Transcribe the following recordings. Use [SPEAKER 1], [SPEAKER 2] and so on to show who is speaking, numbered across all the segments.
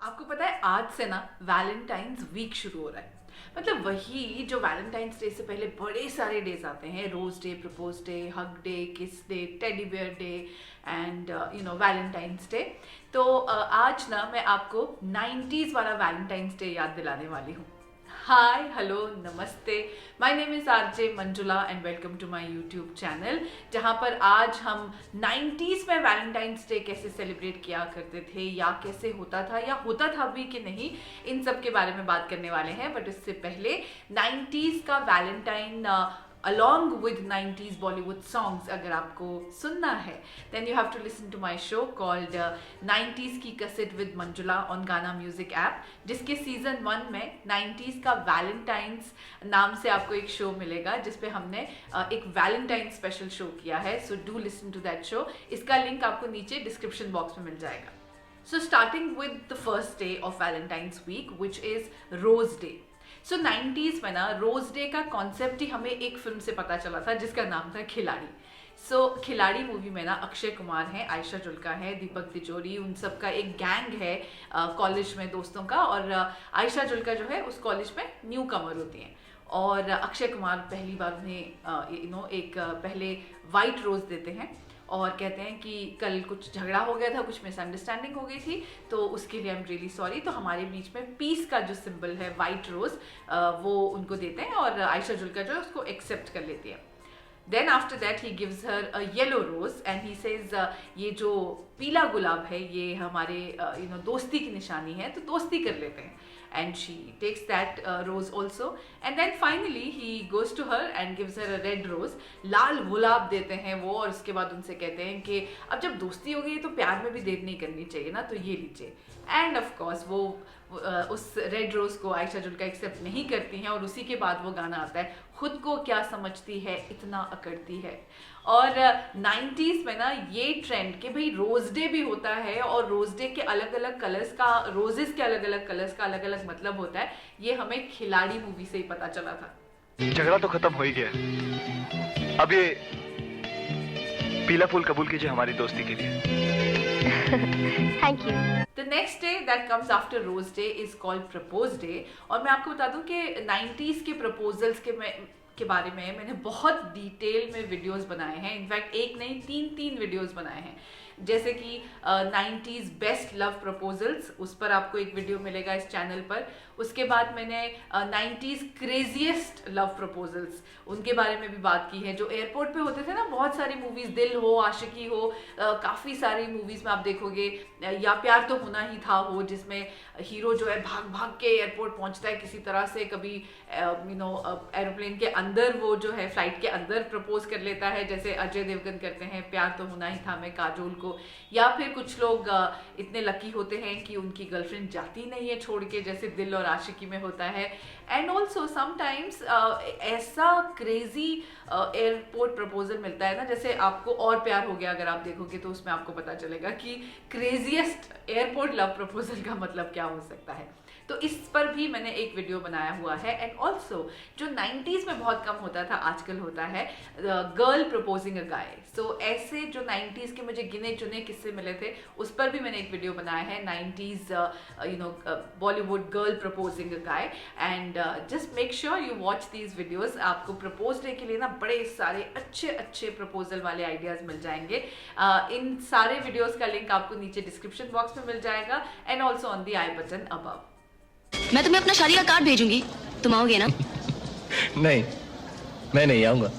[SPEAKER 1] आपको पता है आज से ना वैलेंटाइंस वीक शुरू हो रहा है। मतलब वही जो वैलेंटाइंस डे से पहले बड़े सारे डेज आते हैं, rose day, propose day, hug day, kiss day, teddy bear day and valentine's day. तो आज ना मैं आपको 90s वाला वैलेंटाइंस डे याद दिलाने वाली हूँ। हाय, हेलो, नमस्ते। My name is RJ Manjula and welcome to my YouTube channel, जहाँ पर आज हम 90s में वैलेंटाइंस डे कैसे सेलिब्रेट किया करते थे या कैसे होता था या होता था भी कि नहीं, इन सब के बारे में बात करने वाले हैं। बट इससे पहले 90s का Valentine along with 90s Bollywood songs अगर आपको सुनना है, then you have to listen to my show called 90s की कसेट with मंजुला on गाना म्यूजिक ऐप, जिसके सीजन 1 में 90s का वैलेंटाइंस नाम से आपको एक शो मिलेगा, जिसपे हमने एक वैलेंटाइन स्पेशल शो किया है। So do listen to that show. इसका लिंक आपको नीचे डिस्क्रिप्शन बॉक्स में मिल जाएगा। So starting with the first day of Valentine's week, which is Rose Day. So 90s में ना रोज डे का कॉन्सेप्ट ही हमें एक फिल्म से पता चला था जिसका नाम था खिलाड़ी। खिलाड़ी मूवी में ना अक्षय कुमार है, आयशा जुल्का है, दीपक तिजोरी, उन सब का एक गैंग है कॉलेज में दोस्तों का। और आयशा जुल्का जो है उस कॉलेज में न्यू कमर होती हैं और अक्षय कुमार पहली बार उन्हें एक पहले वाइट रोज देते हैं और कहते हैं कि कल कुछ झगड़ा हो गया था, कुछ मिसअंडरस्टैंडिंग हो गई थी, तो उसके लिए आई एम रियली सॉरी। तो हमारे बीच में पीस का जो सिंबल है वाइट रोज, वो उनको देते हैं और आयशा जुल्का जो है उसको एक्सेप्ट कर लेती है। Then after that he gives her a yellow rose and he says ये जो पीला गुलाब है ये हमारे दोस्ती की निशानी है, तो दोस्ती कर लेते हैं। And she takes that rose also, and then finally he goes to her and gives her a red rose. लाल गुलाब देते हैं वो, और उसके बाद उनसे कहते हैं कि अब जब दोस्ती हो गई तो प्यार में भी देर नहीं करनी चाहिए ना, तो ये लीजिए। एंड ऑफ कोर्स वो उस रेड रोज को आयशा जुल्का एक्सेप्ट नहीं करती हैं और उसी के बाद वो गाना आता है, खुद को क्या समझती है इतना अकड़ती है। और 90s में ना ये ट्रेंड कि भाई रोज डे भी होता है और रोज डे के अलग अलग कलर्स का, रोजेस के अलग अलग कलर्स का अलग अलग मतलब होता है, ये हमें खिलाड़ी मूवी से ही पता चला था।
[SPEAKER 2] झगड़ा तो खत्म हो ही गया, अब ये पीला फूल कबूल कीजिए हमारी दोस्ती के लिए।
[SPEAKER 1] Thank you. The next day that comes after Rose Day is called Propose Day। और मैं आपको बता दूं कि 90s के प्रपोजल्स के बारे में मैंने बहुत डिटेल में वीडियोस बनाए हैं। इनफैक्ट एक नहीं, तीन वीडियोस बनाए हैं। जैसे कि 90s बेस्ट लव प्रपोजल्स, उस पर आपको एक वीडियो मिलेगा इस चैनल पर। उसके बाद मैंने 90s क्रेजीएस्ट लव प्रपोजल्स, उनके बारे में भी बात की है, जो एयरपोर्ट पे होते थे ना। बहुत सारी मूवीज, दिल हो, आशिकी हो, काफ़ी सारी मूवीज में आप देखोगे, या प्यार तो होना ही था हो, जिसमें हीरो जो है भाग भाग के एयरपोर्ट पहुंचता है किसी तरह से, कभी एरोप्लेन के अंदर, वो जो है फ्लाइट के अंदर प्रपोज कर लेता है, जैसे अजय देवगन करते हैं प्यार तो होना ही था में काजोल को। या फिर कुछ लोग इतने लकी होते हैं कि उनकी गर्लफ्रेंड जाती नहीं है छोड़ के, जैसे दिल और आशिकी में होता है। एंड ऑल्सो समटाइम्स ऐसा क्रेजी एयरपोर्ट प्रपोजल मिलता है ना, जैसे आपको और प्यार हो गया अगर आप देखोगे तो उसमें आपको पता चलेगा कि क्रेजीएस्ट एयरपोर्ट लव प्रपोजल का मतलब क्या हो सकता है। तो इस पर भी मैंने एक वीडियो बनाया हुआ है। एंड ऑल्सो जो 90s में बहुत कम होता था, आजकल होता है, गर्ल प्रपोजिंग अ गाय। सो ऐसे जो 90s के मुझे गिने चुने किस्से मिले थे, उस पर भी मैंने एक वीडियो बनाया है, 90s Bollywood girl proposing a guy. And just make sure you watch these videos. आपको प्रपोज डे के लिए ना बड़े सारे अच्छे प्रपोजल वाले आइडियाज मिल जाएंगे। इन सारे वीडियोज का लिंक आपको नीचे डिस्क्रिप्शन बॉक्स में मिल जाएगा and also on the I button above.
[SPEAKER 3] मैं तुम्हें अपना शादी का कार्ड भेजूंगी, तुम आओगे ना?
[SPEAKER 2] नहीं, मैं नहीं आऊंगा।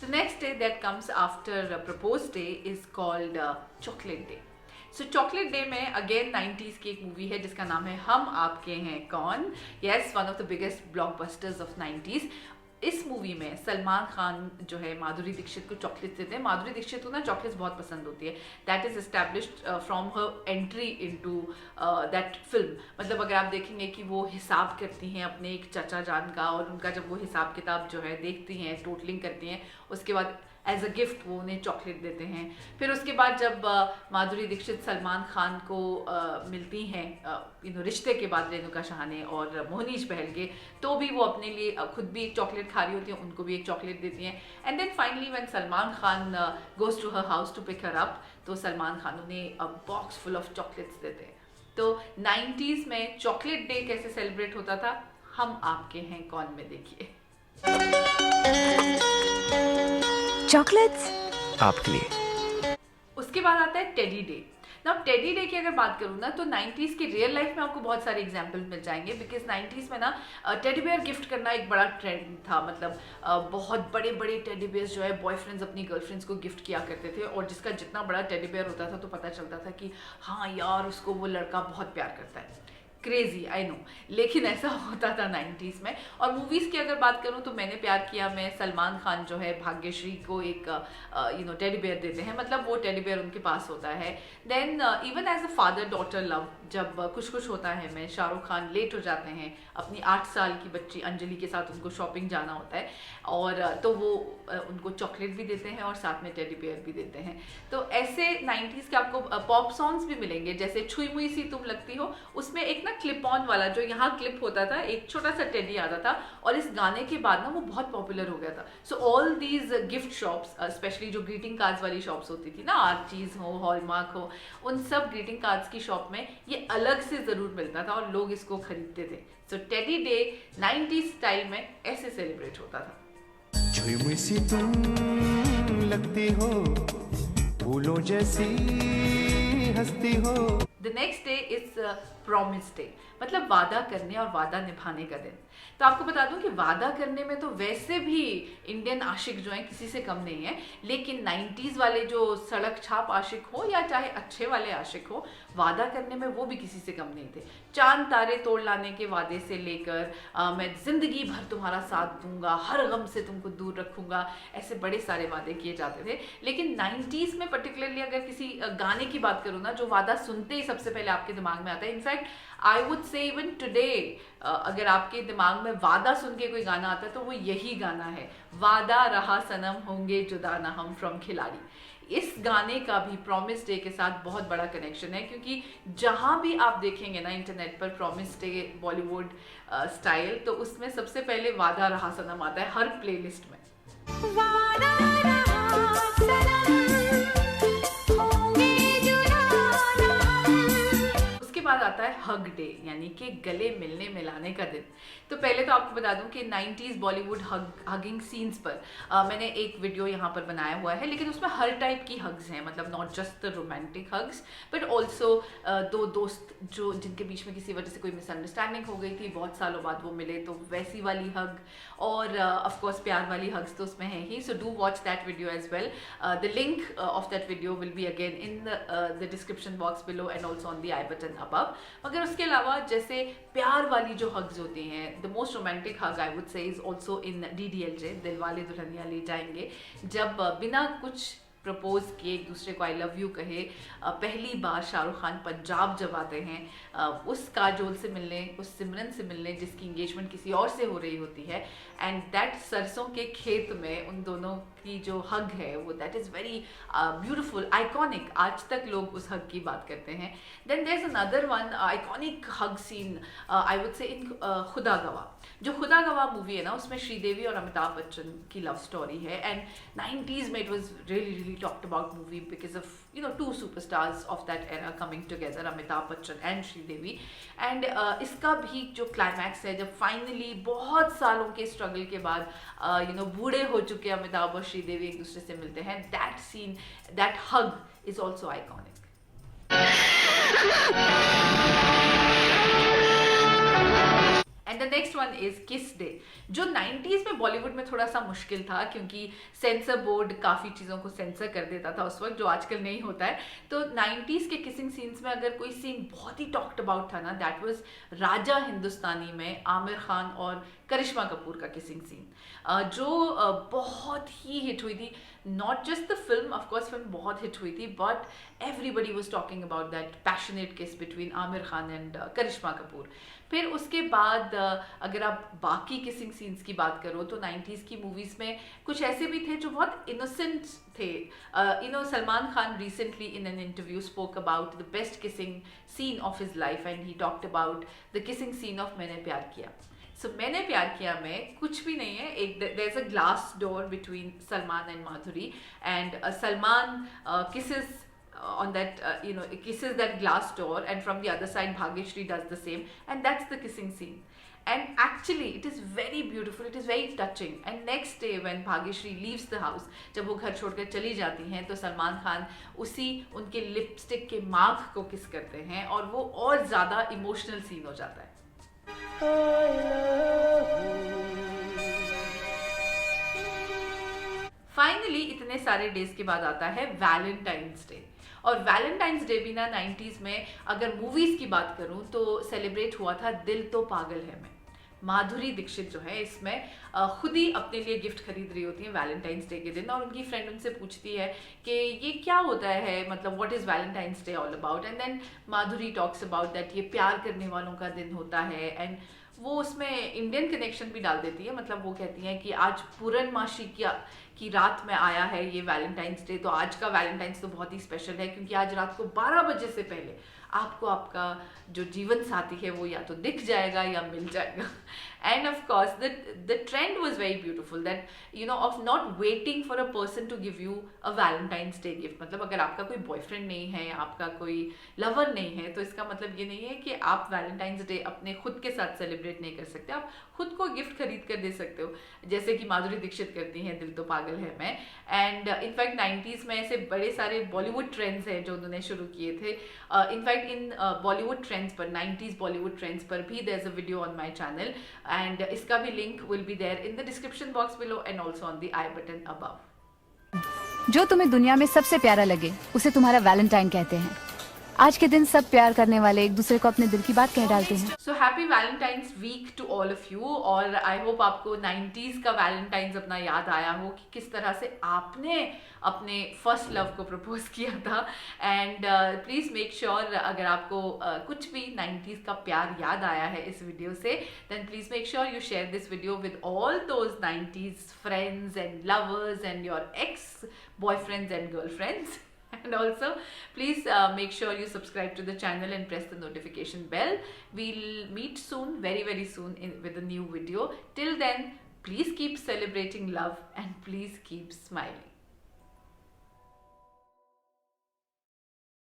[SPEAKER 1] The next day that comes after Propose Day is called Chocolate Day. So Chocolate Day में अगेन 90s की एक मूवी है जिसका नाम है हम आपके हैं कौन। Yes, one of the biggest blockbusters of 90s। इस मूवी में सलमान खान जो है माधुरी दीक्षित को चॉकलेट देते हैं। माधुरी दीक्षित को ना चॉकलेट्स बहुत पसंद होती है। That is established from her entry into that film. मतलब अगर आप देखेंगे कि वो हिसाब करती हैं अपने एक चाचा जान का, और उनका जब वो हिसाब किताब जो है देखती हैं, टोटलिंग करती हैं, उसके बाद एज अ गिफ्ट वो उन्हें चॉकलेट देते हैं। फिर उसके बाद जब माधुरी दीक्षित सलमान खान को मिलती हैं रिश्ते के बाद रेणुका शहाने और मोहनीश बहल के, तो भी वो अपने लिए खुद भी एक चॉकलेट खा रही होती हैं, उनको भी एक चॉकलेट देती हैं। And then finally when Salman Khan goes to her house to pick her up, तो सलमान खान उन्हें a box full of chocolates देते हैं। तो 90s में चॉकलेट डे कैसे सेलिब्रेट होता था, हम आपके हैं कौन में देखिए।
[SPEAKER 3] चॉकलेट्स
[SPEAKER 2] आपके लिए।
[SPEAKER 1] उसके बाद आता है टेडी डे। ना टेडी डे की अगर बात करूँ ना तो 90s की रियल लाइफ में आपको बहुत सारे एग्जाम्पल मिल जाएंगे, बिकॉज 90s में ना टेडी बेयर गिफ्ट करना एक बड़ा ट्रेंड था। मतलब बहुत बड़े बड़े टेडी बेयर्स जो है बॉयफ्रेंड्स अपनी गर्लफ्रेंड्स को गिफ्ट किया करते थे, और जिसका जितना बड़ा टेडी बेयर होता था तो पता चलता था कि हाँ यार उसको वो लड़का बहुत प्यार करता है। क्रेजी आई नो, लेकिन ऐसा होता था 90s में। और मूवीज़ की अगर बात करूँ तो मैंने प्यार किया में सलमान खान जो है भाग्यश्री को एक टेडी बेयर देते हैं, मतलब वो टेडी बेयर उनके पास होता है। Then even as a father daughter love, जब कुछ कुछ होता है में शाहरुख खान लेट हो जाते हैं, अपनी 8 साल की बच्ची अंजलि के साथ उनको शॉपिंग जाना होता है, और तो वो उनको चॉकलेट भी देते हैं और साथ में टेडी बेयर भी देते हैं। तो ऐसे 90s के आपको पॉप सॉन्ग्स भी मिलेंगे, जैसे छुई मुई सी तुम लगती हो, उसमें एक ना क्लिप ऑन वाला जो यहाँ क्लिप होता था, एक छोटा सा टेडी आता था, और इस गाने के बाद ना वो बहुत पॉपुलर हो गया था। So all these gift shops, specially जो ग्रीटिंग कार्ड्स वाली शॉप्स होती थी ना, आर्चीज हो, हॉलमार्क हो, उन सब ग्रीटिंग कार्ड्स की शॉप में ये अलग से जरूर मिलता था और लोग इसको खरीदते थे। सो टेडी डे 90s स्टाइल में ऐसे सेलिब्रेट होता था।
[SPEAKER 4] छुई मुई सी तुम लगती हो, फूलों जैसी हंसती हो।
[SPEAKER 1] The next day is promise day, मतलब वादा करने और वादा निभाने का दिन। तो आपको बता दूं कि वादा करने में तो वैसे भी इंडियन आशिक जो हैं किसी से कम नहीं है, लेकिन 90s वाले जो सड़क छाप आशिक हो या चाहे अच्छे वाले आशिक हो, वादा करने में वो भी किसी से कम नहीं थे। चांद तारे तोड़ लाने के वादे से लेकर मैं जिंदगी भर तुम्हारा साथ दूंगा, हर गम से तुमको दूर रखूंगा, ऐसे बड़े सारे वादे किए जाते थे। लेकिन 90s में पर्टिकुलरली अगर किसी गाने की बात करूँ ना, जो वादा सुनते ही सबसे पहले आपके दिमाग में आता है, इनफैक्ट आई वुड से इवन टुडे अगर आपके दिमाग में वादा सुन के कोई गाना आता है तो वो यही गाना है, वादा रहा सनम होंगे जुदा ना हम, फ्रॉम खिलाड़ी। इस गाने का भी प्रॉमिस डे के साथ बहुत बड़ा कनेक्शन है, क्योंकि जहां भी आप देखेंगे ना इंटरनेट पर प्रॉमिस डे बॉलीवुड स्टाइल, तो उसमें सबसे पहले वादा रहा सनम आता है हर प्लेलिस्ट में। बाद आता है हग डे, यानी कि गले मिलने मिलाने का दिन। तो पहले तो आपको बता दूं कि 90s बॉलीवुड हगिंग सीन्स पर मैंने एक वीडियो यहाँ पर बनाया हुआ है, लेकिन उसमें हर टाइप की हग्स हैं, मतलब not just the romantic hugs but also दो दोस्त जो जिनके बीच में किसी वजह से कोई मिसअंडरस्टैंडिंग हो गई थी, बहुत सालों बाद वो मिले तो वैसी वाली हग, और ऑफ कोर्स प्यार वाली हग्स तो उसमें है ही। So do watch that video as well. The link of that video will be again in the description box below and also on the I button above. मगर उसके अलावा जैसे प्यार वाली जो हग्स होती हैं, the most romantic hug I would से is also in DDLJ, Dilwale Dulhania ले जाएंगे, जब बिना कुछ प्रपोज किए एक दूसरे को आई लव यू कहे पहली बार शाहरुख खान पंजाब जब आते हैं, उस काजोल से मिलने, उस सिमरन से मिलने जिसकी इंगेजमेंट किसी और से हो रही होती है, एंड दैट सरसों के खेत में उन दोनों की जो हग है वो that is very beautiful, iconic. आज तक लोग उस हग की बात करते हैं। Then there is another one iconic hug scene I would say in खुदा गवाह। जो खुदा गवाह मूवी है ना, उसमें श्रीदेवी और अमिताभ बच्चन की लव स्टोरी है, एंड 90s में it was really talked about movie because of two superstars of that era coming together, Amitabh Bachchan and Sridevi. And इसका भी जो क्लाइमैक्स है, जब फाइनली बहुत सालों के स्ट्रगल के बाद बूढ़े हो चुके अमिताभ और श्रीदेवी एक दूसरे से मिलते हैं, that scene, that hug is also iconic. And the next one is kiss day, जो 90s में बॉलीवुड में थोड़ा सा मुश्किल था, क्योंकि सेंसर बोर्ड काफ़ी चीज़ों को सेंसर कर देता था उस वक्त, जो आजकल नहीं होता है। तो 90s के किसिंग सीन्स में अगर कोई सीन बहुत ही टॉक्ड अबाउट था ना, दैट वाज राजा हिंदुस्तानी में आमिर खान और करिश्मा कपूर का किसिंग सीन, जो बहुत ही हिट हुई थी। Not just the film, of course film बहुत हिट हुई थी, but everybody was talking about that passionate किस बिटवीन आमिर खान एंड करिश्मा कपूर। फिर उसके बाद अगर आप बाकी किसिंग सीन्स की बात करो तो 90s की मूवीज़ में कुछ ऐसे भी थे जो बहुत इनोसेंट थे। Salman Khan recently in an interview spoke about the best kissing scene of his life, and he talked about the kissing scene of Maine Pyar किया। सो मैंने प्यार किया में कुछ भी नहीं है, एक there is a glass door between Salman and Madhuri, and Salman kisses on that, kisses that glass door, and from the other side Bhagyashree does the same, and that's the kissing scene. And actually it is very beautiful, it is very touching. And next day when Bhagyashree leaves the house, जब वो घर छोड़कर चली जाती हैं, तो सलमान खान उसी उनके लिपस्टिक के मार्क को किस करते हैं, और वो और ज़्यादा इमोशनल सीन हो जाता है. फाइनली इतने सारे डेज के बाद आता है वैलेंटाइंस डे. और वैलेंटाइंस डे भी ना 90s में अगर मूवीज की बात करूं तो सेलिब्रेट हुआ था दिल तो पागल है में. माधुरी दीक्षित जो है इसमें खुद ही अपने लिए गिफ्ट खरीद रही होती है वैलेंटाइंस डे के दिन, और उनकी फ्रेंड उनसे पूछती है कि ये क्या होता है, मतलब what is Valentine's day all about. And then Madhuri talks about that ये प्यार करने वालों का दिन होता है. एंड वो उसमें इंडियन कनेक्शन भी डाल देती है, मतलब वो कहती हैं कि आज पूर्णमासी की रात में आया है ये वैलेंटाइंस डे, तो आज का वैलेंटाइंस तो बहुत ही स्पेशल है, क्योंकि आज रात को 12 बजे से पहले आपको आपका जो जीवन साथी है वो या तो दिख जाएगा या मिल जाएगा. And of course the trend was very beautiful, that of not waiting for a person to give you a Valentine's day gift. मतलब अगर आपका कोई बॉयफ्रेंड नहीं है, आपका कोई लवर नहीं है, तो इसका मतलब ये नहीं है कि आप वैलेंटाइंस डे अपने खुद के साथ सेलिब्रेट नहीं कर सकते. आप खुद को गिफ्ट खरीद कर दे सकते हो, जैसे कि माधुरी दीक्षित करती हैं दिल तो पागल है में. एंड इनफैक्ट 90s में ऐसे बड़े सारे बॉलीवुड ट्रेंड्स हैं जो उन्होंने शुरू किए थे. इनफैक्ट इन बॉलीवुड ट्रेंड्स पर, 90s बॉलीवुड ट्रेंड्स पर भी there is a video on my channel, and इसका भी link will be there in the description box below and also on the I button above.
[SPEAKER 5] जो तुम्हें दुनिया में सबसे प्यारा लगे उसे तुम्हारा वैलेंटाइन कहते हैं. आज के दिन सब प्यार करने वाले एक दूसरे को अपने दिल की बात कह डालते हैं.
[SPEAKER 1] So happy Valentine's week to all of you. और आई होप आपको 90s का वैलेंटाइंस अपना याद आया हो कि किस तरह से आपने अपने फर्स्ट लव को प्रपोज किया था. एंड प्लीज़ मेक श्योर अगर आपको कुछ भी 90s का प्यार याद आया है इस वीडियो से, then please make sure you share this video with all those 90s friends and lovers and your ex boyfriends and girlfriends. And also please make sure you subscribe to the channel and press the notification bell. We'll meet soon, very soon with a new video. Till then, please keep celebrating love and please keep smiling.